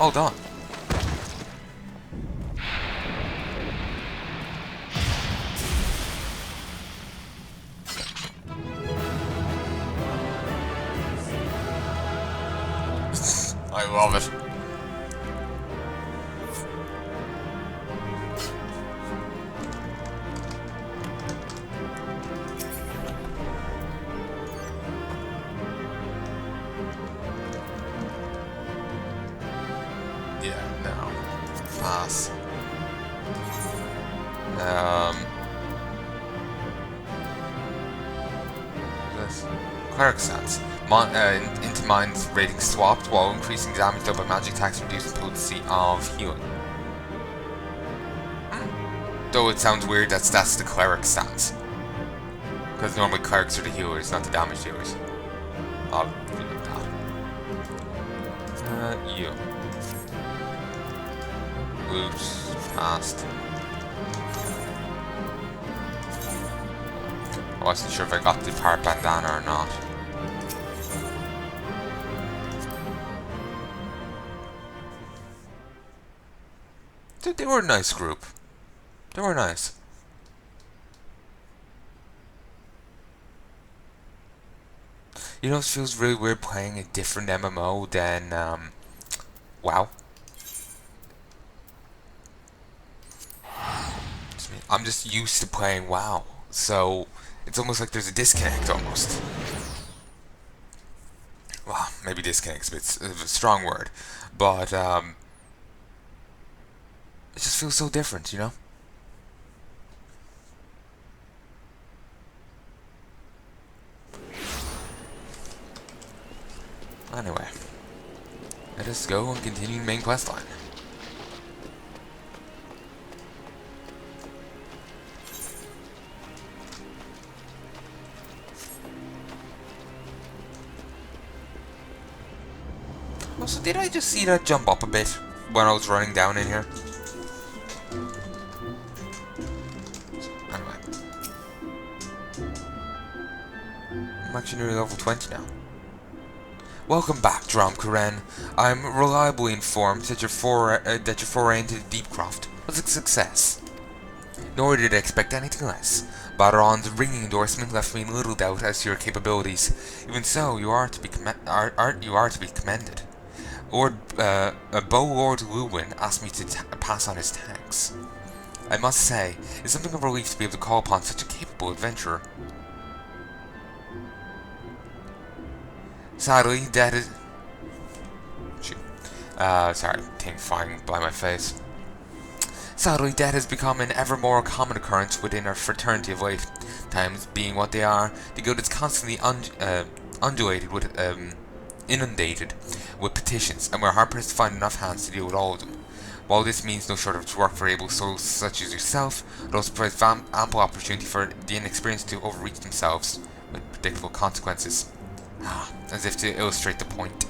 All done. I love it. Yeah, no. Pass. This cleric stance. Into mine's rating swapped while increasing damage dealt by magic attacks, reducing potency of healing. Though it sounds weird, that's the cleric stance. Because normally clerics are the healers, not the damage dealers. I'll leave it at that. You. Oops. Fast. I wasn't sure if I got the part bandana or not. They were a nice group. They were nice. You know, it feels really weird playing a different MMO than WoW. I'm just used to playing WoW, so it's almost like there's a disconnect almost. Well, maybe disconnect's a bit of a strong word, but it just feels so different, you know? Anyway, let us go and continue the main questline. Also, did I just see that jump up a bit when I was running down in here? Anyway. I'm actually nearly level 20 now. Welcome back, Drom Karen. I'm reliably informed that your foray into the Deepcroft was a success. Nor did I expect anything less. Baron's ringing endorsement left me in little doubt as to your capabilities. Even so, you are to be commended. Bow Lord Llewyn asked me to pass on his thanks. I must say, it's something of a relief to be able to call upon such a capable adventurer. Sadly, death is... sorry, thing flying by my face. Sadly, death has become an ever more common occurrence within our fraternity of late. Times being what they are, the guild is constantly inundated with petitions, and we're hard-pressed to find enough hands to deal with all of them. While this means no shortage of work for able souls such as yourself, it also provides ample opportunity for the inexperienced to overreach themselves with predictable consequences. As if to illustrate the point.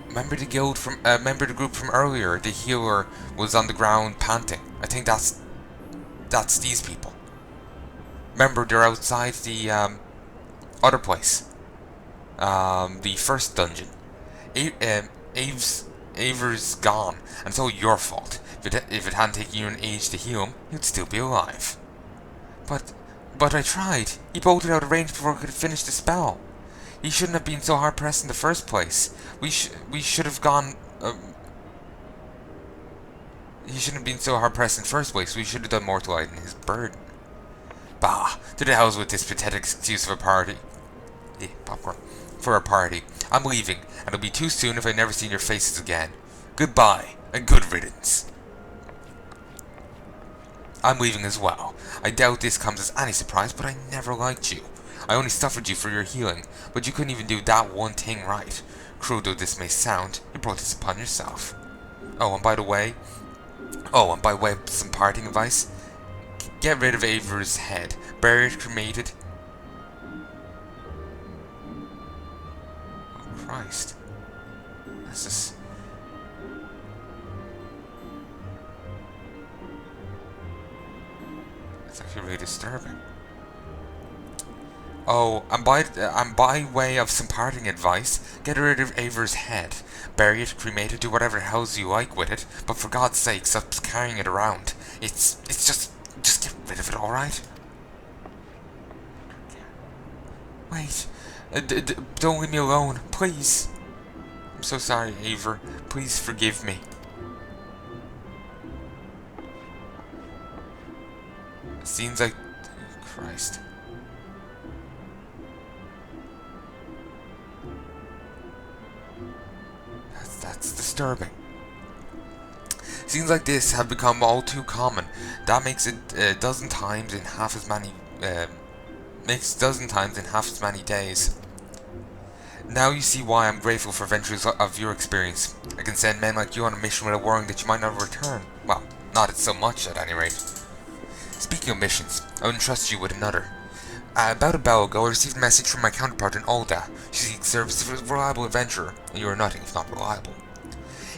Remember the group from earlier? The healer was on the ground panting. I think that's these people. Remember, they're outside the other place. The first dungeon. Aver's gone, and it's all your fault. If it hadn't taken you an age to heal him, he'd still be alive. But I tried. He bolted out of range before I could finish the spell. He shouldn't have been so hard pressed in the first place. We should have gone. He shouldn't have been so hard pressed in the first place. We should have done more to lighten his burden. Bah! To the hells with this pathetic excuse of a party. Popcorn. For a party. I'm leaving, and it'll be too soon if I never see your faces again. Goodbye, and good riddance. I'm leaving as well. I doubt this comes as any surprise, but I never liked you. I only suffered you for your healing, but you couldn't even do that one thing right. Cruel though this may sound, you brought this upon yourself. By way of some parting advice, get rid of Aver's head. Bury it, cremated. Christ. This is... It's actually really disturbing. Oh, and by way of some parting advice, get rid of Aver's head. Bury it, cremate it, do whatever hells you like with it, but for God's sake, stop carrying it around. It's just get rid of it, alright? Wait, don't leave me alone, please. I'm so sorry, Aver. Please forgive me. Seems like... Christ. That's disturbing. Scenes like this have become all too common. That makes it a dozen times in half as many... days. Now you see why I'm grateful for ventures of your experience. I can send men like you on a mission without worrying that you might never return. Well, not so much at any rate. Speaking of missions, I would entrust you with another. About a bell ago, I received a message from my counterpart in Ul'dah. She seeks service as a reliable adventurer, and you are nothing if not reliable.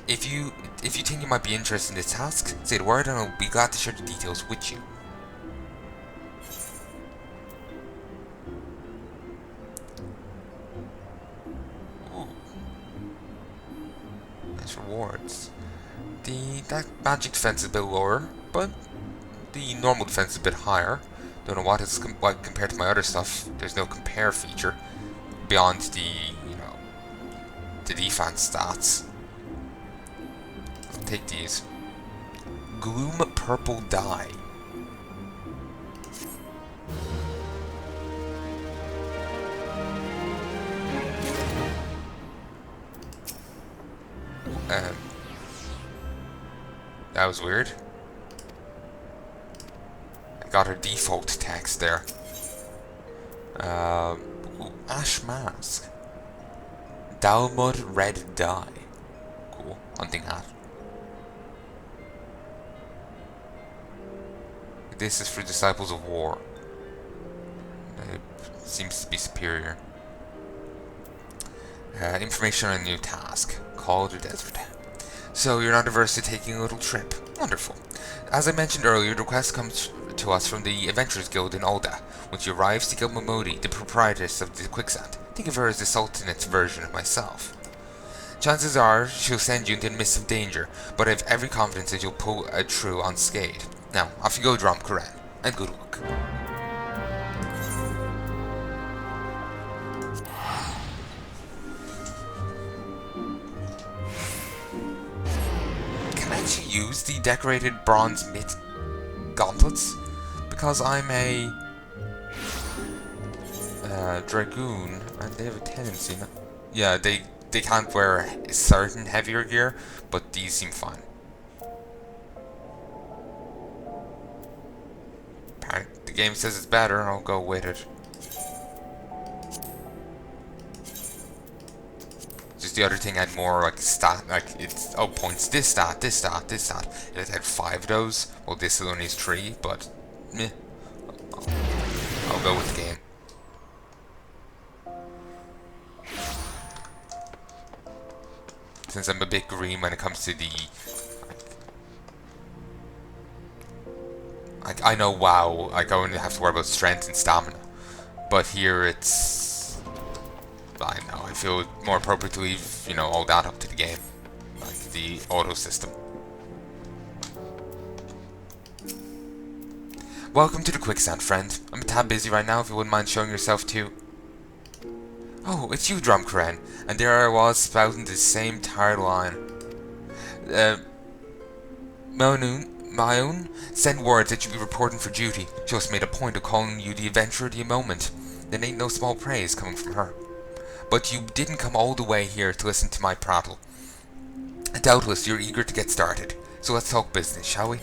If you think you might be interested in this task, say the word and I'll be glad to share the details with you. Ooh. Nice rewards. That magic defense is a bit lower, but the normal defense is a bit higher. Don't know what it's like compared to my other stuff. There's no compare feature beyond the, the defense stats. I'll take these. Gloom purple dye. That was weird. I got her default text there. Ooh, Ash Mask. Dalmud red dye. Cool. Hunting hat. This is for Disciples of War. It seems to be superior. Information on a new task. Call the Desert. So you're not averse to taking a little trip. Wonderful. As I mentioned earlier, the request comes to us from the Adventurers Guild in Ul'dah. When she arrives, seek out Miqo'te, the proprietress of the quicksand. Think of her as the Sultanate's version of myself. Chances are she'll send you into the midst of danger, but I have every confidence that you'll pull it through unscathed. Now, off you go, Karen, and good luck. Can I actually use the decorated bronze mitt gauntlets? Because I'm a dragoon, and they have a tendency. Yeah, they can't wear certain heavier gear, but these seem fine. Apparently, the game says it's better, and I'll go with it. Just the other thing had more like stat, like it's points this stat, this stat, this stat. It had 5 of those. Well, this only is 3, but meh. I'll go with the game. Since I'm a bit green when it comes to the... I know WoW, I only have to worry about strength and stamina. But here it's... I don't know, I feel more appropriate to leave, all that up to the game. Like the auto system. Welcome to the quicksand, friend. I'm a tad busy right now if you wouldn't mind showing yourself too. Oh, it's you, Karen, and there I was spouting the same tired line. My own, send word that you'll be reporting for duty. Just made a point of calling you the adventurer of the moment. There ain't no small praise coming from her. But you didn't come all the way here to listen to my prattle. Doubtless you're eager to get started, so let's talk business, shall we?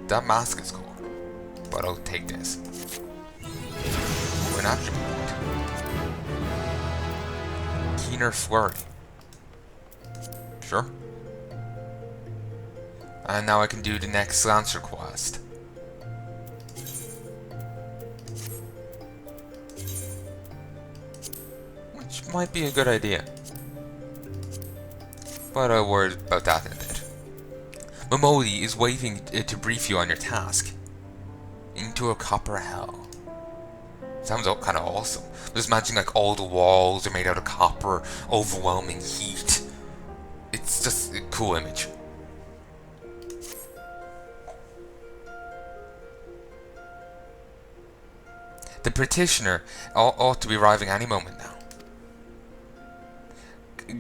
That mask is cool, but I'll take this. An attribute. Keener Flurry. Sure. And now I can do the next Lancer quest. Which might be a good idea. But I'll worry about that in a bit. Miqo'te is waiting to brief you on your task. Into a copper hell. Sounds kind of awesome. Just imagine like all the walls are made out of copper, overwhelming heat. It's just a cool image. The petitioner ought to be arriving any moment now.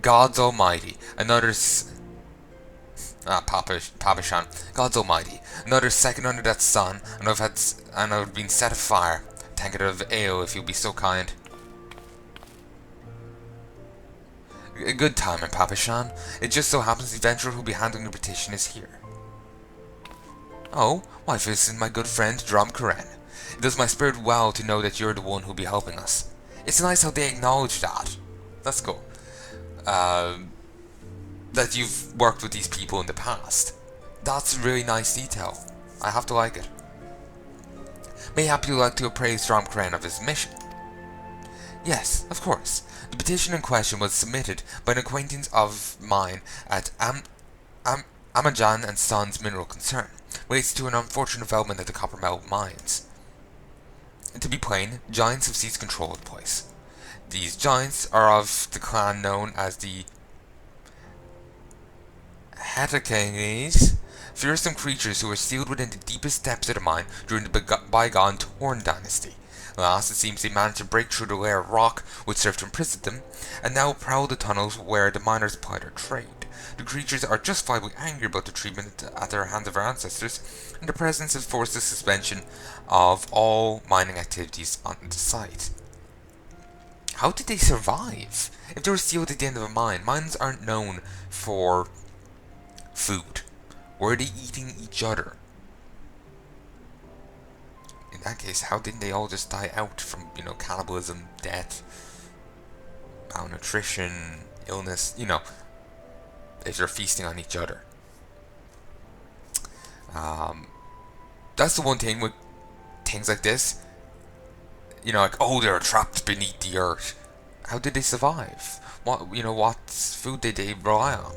God's Almighty, another Papashan. God's Almighty, another second under that sun, and I've been set afire. Tankard of ale, if you'll be so kind. A good timing, Papashan. It just so happens the adventurer who'll be handling the petition is here. Oh, why, this is my good friend Drum Karen. It does my spirit well to know that you're the one who'll be helping us. It's nice how they acknowledge that. That's cool. That you've worked with these people in the past. That's a really nice detail. I have to like it. Mayhap you'd like to appraise Drum Karen of his mission. Yes, of course. The petition in question was submitted by an acquaintance of mine at Amajan and Sons Mineral Concern. Relates to an unfortunate development at the Coppermelt mines. To be plain, giants have seized control of the place. These giants are of the clan known as the Heya, fearsome creatures who were sealed within the deepest depths of the mine during the bygone Torn dynasty. Last, it seems they managed to break through the layer of rock which served to imprison them, and now prowl the tunnels where the miners plied their trade. The creatures are justifiably angry about the treatment at their hands of our ancestors, and the presence has forced the suspension of all mining activities on the site. How did they survive? If they were sealed at the end of a mine, mines aren't known for food. Were they eating each other? In that case, how didn't they all just die out from, cannibalism, death, malnutrition, illness, if they're feasting on each other? That's the one thing with things like this. They're trapped beneath the earth. How did they survive? What food did they rely on?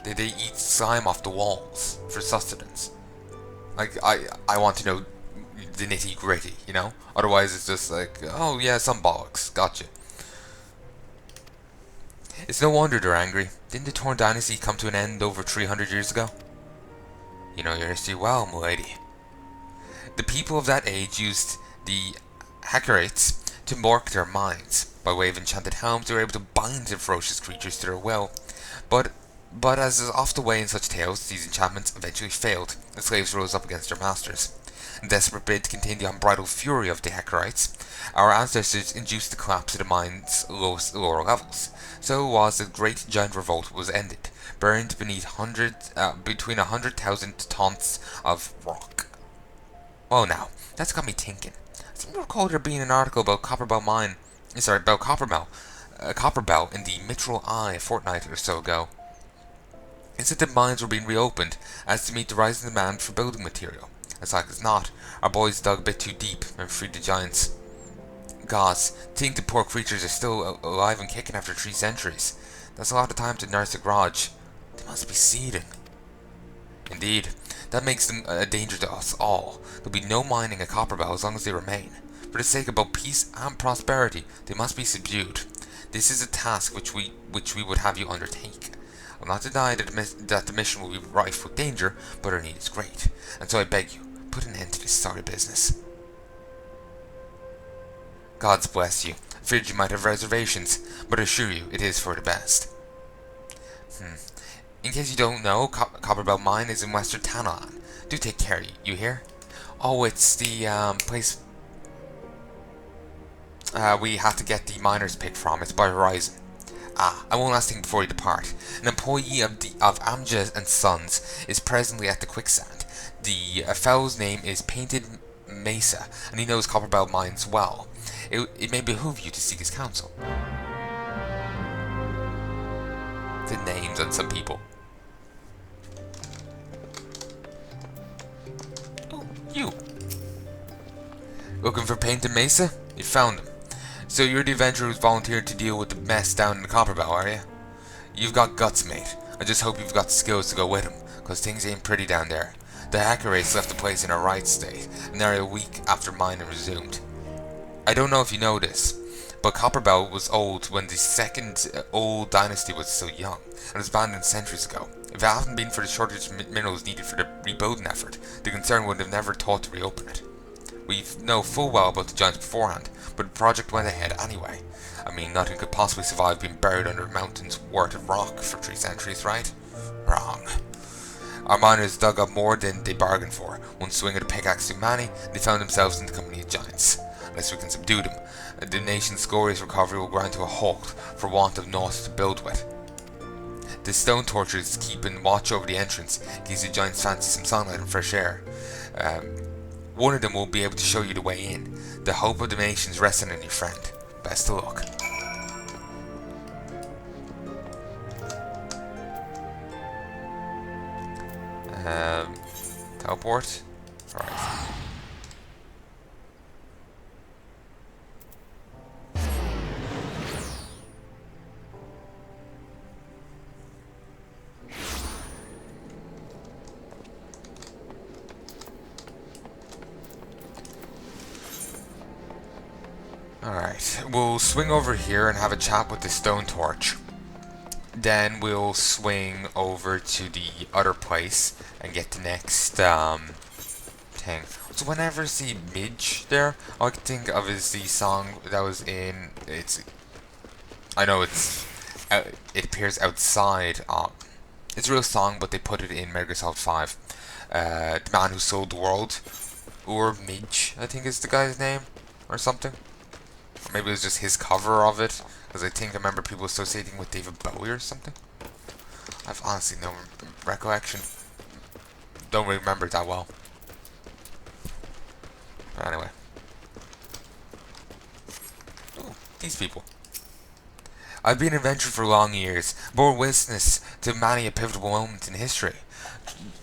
Did they eat slime off the walls for sustenance? I want to know the nitty gritty, Otherwise it's just like, oh yeah, some bollocks, gotcha. It's no wonder they're angry. Didn't the Torn dynasty come to an end over 300 years ago? You know your history well, m'lady. The people of that age used the Heya to mark their minds. By way of enchanted helms, they were able to bind the ferocious creatures to their will. But as is oft the way in such tales, these enchantments eventually failed, and slaves rose up against their masters. In desperate bid to contain the unbridled fury of the Heya, our ancestors induced the collapse of the mine's lower levels. So it was that the great giant revolt was ended, burned beneath between 100,000 tons of rock. Well now, that's got me thinking. I seem to recall there being an article about Copperbelt in the Mitchell Eye a fortnight or so ago. It said that mines were being reopened as to meet the rising demand for building material. As like as not, our boys dug a bit too deep and freed the giants. Goss, think the poor creatures are still alive and kicking after 3 centuries. That's a lot of time to nurse a grudge. They must be seething. Indeed, that makes them a danger to us all. There'll be no mining at Copperbelt as long as they remain. For the sake of both peace and prosperity, they must be subdued. This is a task which we would have you undertake. I'll not deny that the mission will be rife with danger, but our need is great, and so I beg you, put an end to this sorry business. Gods bless you. I feared you might have reservations, but I assure you it is for the best. In case you don't know, Copperbelt Mine is in Western Tannan. Do take care, you hear? Oh, it's the place we have to get the miner's pick from. It's by Horizon. And one last thing before you depart. An employee of Amjad and Sons is presently at the quicksand. The fellow's name is Painted Mesa, and he knows Copperbelt mines well. It may behoove you to seek his counsel. The names on some people. Oh, you. Looking for Painted Mesa? You found him. So you're the adventurer who's volunteered to deal with the mess down in the Copperbelt, are you? You've got guts, mate. I just hope you've got the skills to go with him, cause things ain't pretty down there. The hacker race left the place in a right state, nearly a week after mining resumed. I don't know if you know this, but Copperbelt was old when the second old dynasty was still young, and was abandoned centuries ago. If it hadn't been for the shortage of minerals needed for the rebuilding effort, the concern would have never thought to reopen it. We know full well about the giants beforehand, but the project went ahead anyway. I mean, nothing could possibly survive being buried under a mountain's worth of rock for 3 centuries, right? Wrong. Our miners dug up more than they bargained for. One swing of the pickaxe too many, they found themselves in the company of giants. Unless we can subdue them, the nation's glorious recovery will grind to a halt for want of naught to build with. The stone torches keeping watch over the entrance gives the giants fancy some sunlight and fresh air. One of them will be able to show you the way in. The hope of the nations resting on your friend. Best of luck. Teleport? Alright. Alright, we'll swing over here and have a chat with the stone torch. Then we'll swing over to the other place and get the next thing. So whenever I see Midge there, all I can think of is the song that was in. I know it appears outside. It's a real song, but they put it in Microsoft 5. The Man Who Sold the World, or Midge, I think is the guy's name, or something. Or maybe it was just his cover of it, because I think I remember people associating with David Bowie or something. I've honestly no recollection. Don't really remember it that well. But anyway. Ooh, these people. I've been an adventurer for long years, bore witness to many a pivotal moment in history.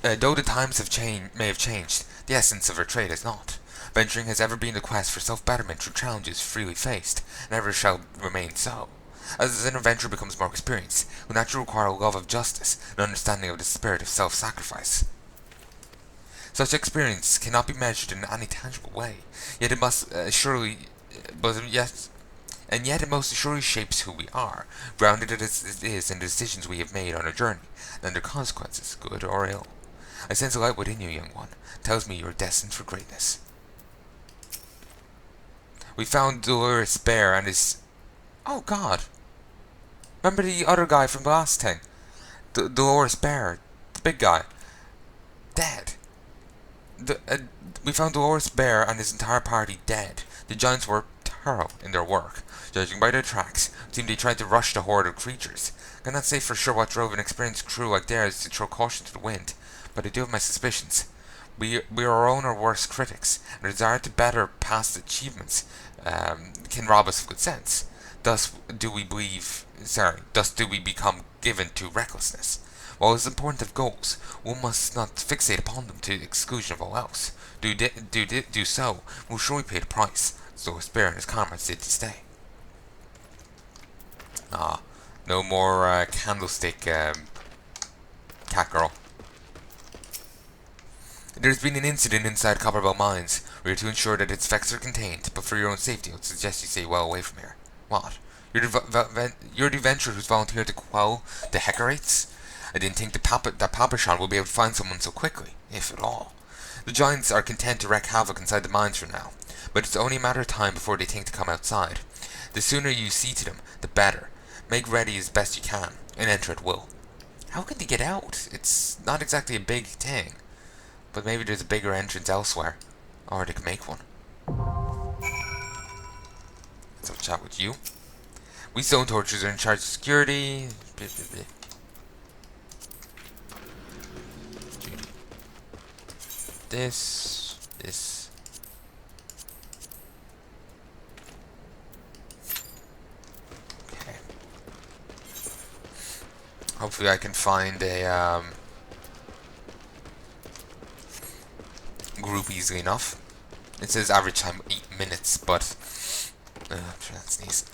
Though the times may have changed, the essence of our trade has not. Venturing has ever been the quest for self-betterment through challenges freely faced, and ever shall remain so. As an adventurer becomes more experienced, will naturally require a love of justice and understanding of the spirit of self-sacrifice. Such experience cannot be measured in any tangible way, yet it must yet it most assuredly shapes who we are, grounded as it is in the decisions we have made on our journey, and their consequences, good or ill. I sense a light within you, young one, tells me you are destined for greatness. We found Dolores Bear and his... Oh god! Remember the other guy from the last thing? Dolores Bear, the big guy. Dead. We found Dolores Bear and his entire party dead. The giants were thorough in their work. Judging by their tracks, it seemed they tried to rush the horde of creatures. I cannot say for sure what drove an experienced crew like theirs to throw caution to the wind, but I do have my suspicions. We are our own or worst critics, and our desire to better past achievements can rob us of good sense. Thus do we become given to recklessness. While it is important to have goals, one must not fixate upon them to the exclusion of all else. Do so, we'll surely pay the price, as though Bear and his comrades did this day. No more candlestick cat girl. There's been an incident inside Copperbelt Mines. We are to ensure that its effects are contained, but for your own safety, I would suggest you stay well away from here. What? You're the adventurer who's volunteered to quell the Hecarates? I didn't think that Papashan would be able to find someone so quickly, if at all. The giants are content to wreak havoc inside the mines for now, but it's only a matter of time before they think to come outside. The sooner you see to them, the better. Make ready as best you can, and enter at will. How can they get out? It's not exactly a big thing. But maybe there's a bigger entrance elsewhere. Or they can make one. Let's have a chat with you. We stone torches are in charge of security. Blah, blah, blah. This. Okay. Hopefully I can find a group easily enough. It says average time 8 minutes, but I'm sure that's easy.